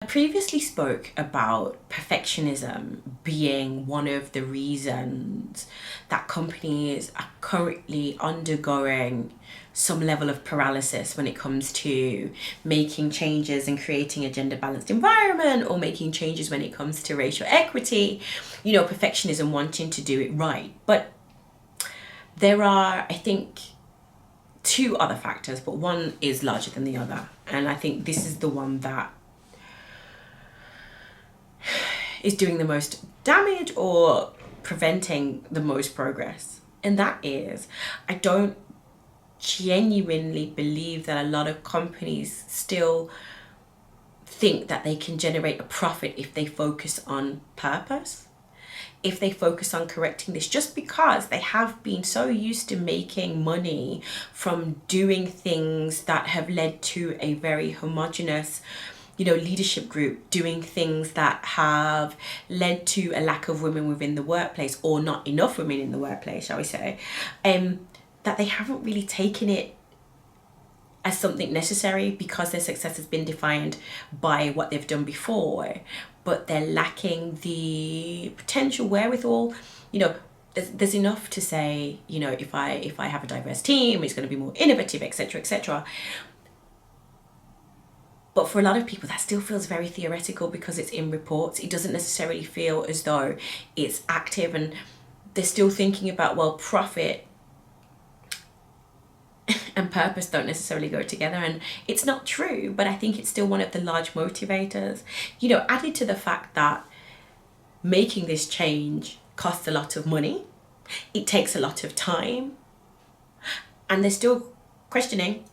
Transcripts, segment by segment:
I previously spoke about perfectionism being one of the reasons that companies are currently undergoing some level of paralysis when it comes to making changes and creating a gender balanced environment, or making changes when it comes to racial equity. Perfectionism wanting to do it right. But there are, I think, two other factors, but one is larger than the other. And I think this is the one that is doing the most damage or preventing the most progress. And that is, I don't genuinely believe that a lot of companies still think that they can generate a profit if they focus on purpose, if they focus on correcting this, just because they have been so used to making money from doing things that have led to a very homogenous leadership group, doing things that have led to a lack of women within the workplace, or not enough women in the workplace, shall we say, that they haven't really taken it as something necessary, because their success has been defined by what they've done before, but they're lacking the potential wherewithal. There's enough to say, if I have a diverse team, it's going to be more innovative, etc., etc. But for a lot of people, that still feels very theoretical because it's in reports. It doesn't necessarily feel as though it's active, and they're still thinking about, well, profit and purpose don't necessarily go together. And it's not true, but I think it's still one of the large motivators. Added to the fact that making this change costs a lot of money, it takes a lot of time, and they're still questioning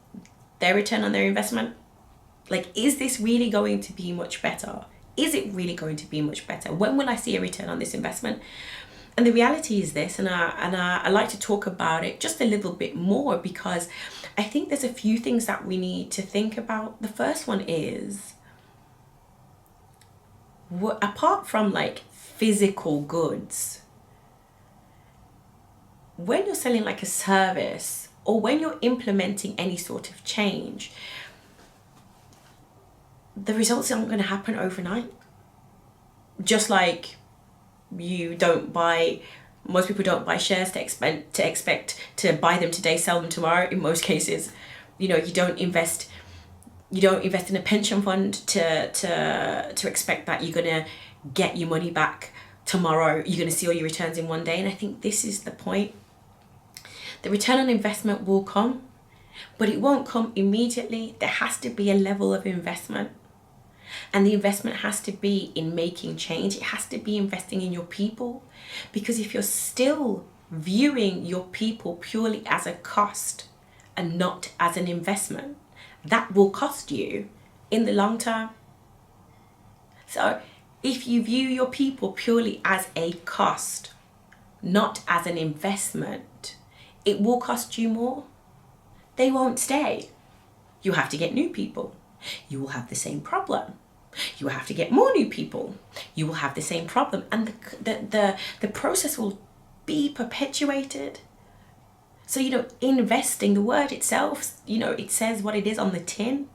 their return on their investment. Like, is this really going to be much better? Is it really going to be much better? When will I see a return on this investment? And the reality is this, and I like to talk about it just a little bit more, because I think there's a few things that we need to think about. The first one is, apart from like physical goods, when you're selling like a service, or when you're implementing any sort of change, the results aren't going to happen overnight. Just like most people don't buy shares to expect to buy them today, sell them tomorrow. In most cases, you don't invest in a pension fund to expect that you're going to get your money back tomorrow. You're going to see all your returns in one day. And I think this is the point. The return on investment will come, but it won't come immediately. There has to be a level of investment. And the investment has to be in making change. It has to be investing in your people. Because if you're still viewing your people purely as a cost and not as an investment, that will cost you in the long term. So if you view your people purely as a cost, not as an investment, it will cost you more. They won't stay. You have to get new people. You will have the same problem. You will have to get more new people. You will have the same problem. And the process will be perpetuated. So, investing, the word itself, it says what it is on the tin.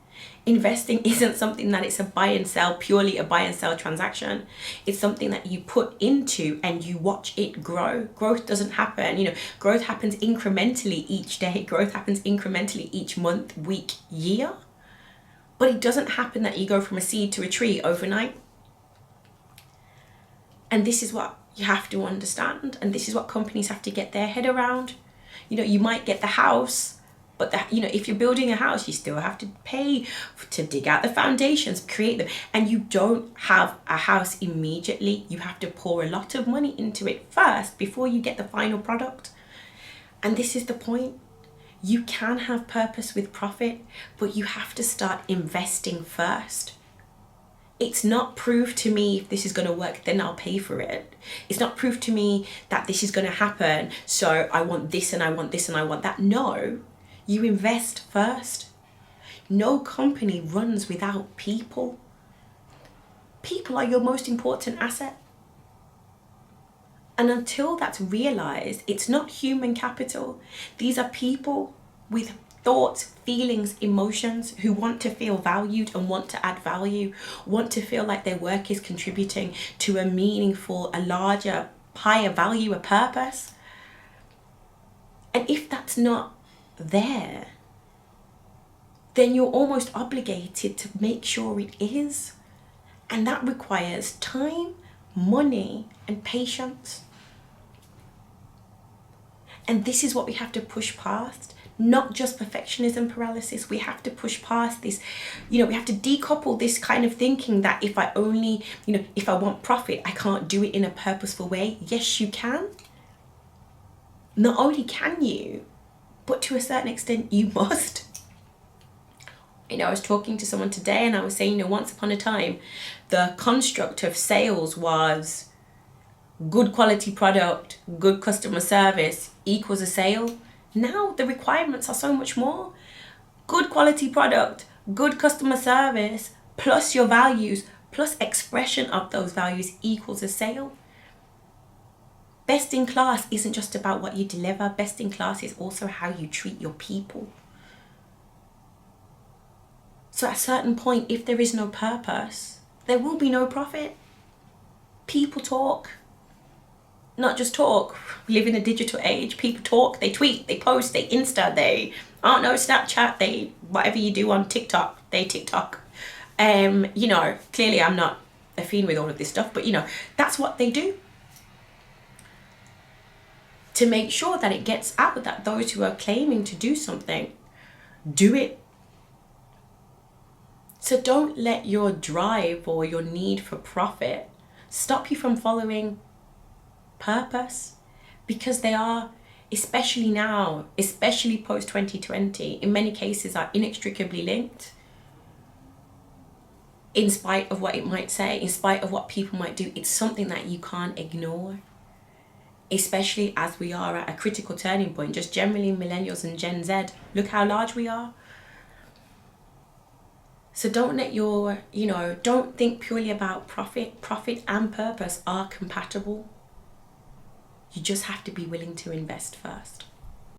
Investing isn't something that it's purely a buy and sell transaction. It's something that you put into and you watch it grow. Growth doesn't happen. Growth happens incrementally each day. Growth happens incrementally each month, week, year. But it doesn't happen that you go from a seed to a tree overnight. And this is what you have to understand. And this is what companies have to get their head around. You might get the house, but if you're building a house, you still have to pay to dig out the foundations, create them. And you don't have a house immediately. You have to pour a lot of money into it first before you get the final product. And this is the point. You can have purpose with profit, but you have to start investing first. It's not proof to me if this is going to work, then I'll pay for it. It's not proof to me that this is going to happen, so I want this and I want this and I want that. No, you invest first. No company runs without people. People are your most important asset. And until that's realized, it's not human capital. These are people with thoughts, feelings, emotions, who want to feel valued and want to add value, want to feel like their work is contributing to a meaningful, a larger, higher value, a purpose. And if that's not there, then you're almost obligated to make sure it is. And that requires time, money, and patience. And this is what we have to push past. Not just perfectionism paralysis. We have to push past this, we have to decouple this kind of thinking that if I only, if I want profit, I can't do it in a purposeful way. Yes, you can. Not only can you, but to a certain extent, you must. I was talking to someone today and I was saying, once upon a time, the construct of sales was good quality product, good customer service equals a sale. Now the requirements are so much more. Good quality product, good customer service, plus your values, plus expression of those values equals a sale. Best in class isn't just about what you deliver. Best in class is also how you treat your people. So at a certain point, if there is no purpose, there will be no profit. People talk. Not just talk. We live in a digital age. People talk, they tweet, they post, they Insta, they Snapchat, they whatever you do on TikTok, they TikTok. Clearly I'm not a fiend with all of this stuff, but that's what they do. To make sure that it gets out that those who are claiming to do something, do it. So don't let your drive or your need for profit stop you from following purpose, because they are, especially now, especially post 2020, in many cases are inextricably linked. In spite of what it might say, in spite of what people might do, it's something that you can't ignore. Especially as we are at a critical turning point, just generally millennials and Gen Z, look how large we are. So don't let don't think purely about profit. Profit and purpose are compatible. You just have to be willing to invest first.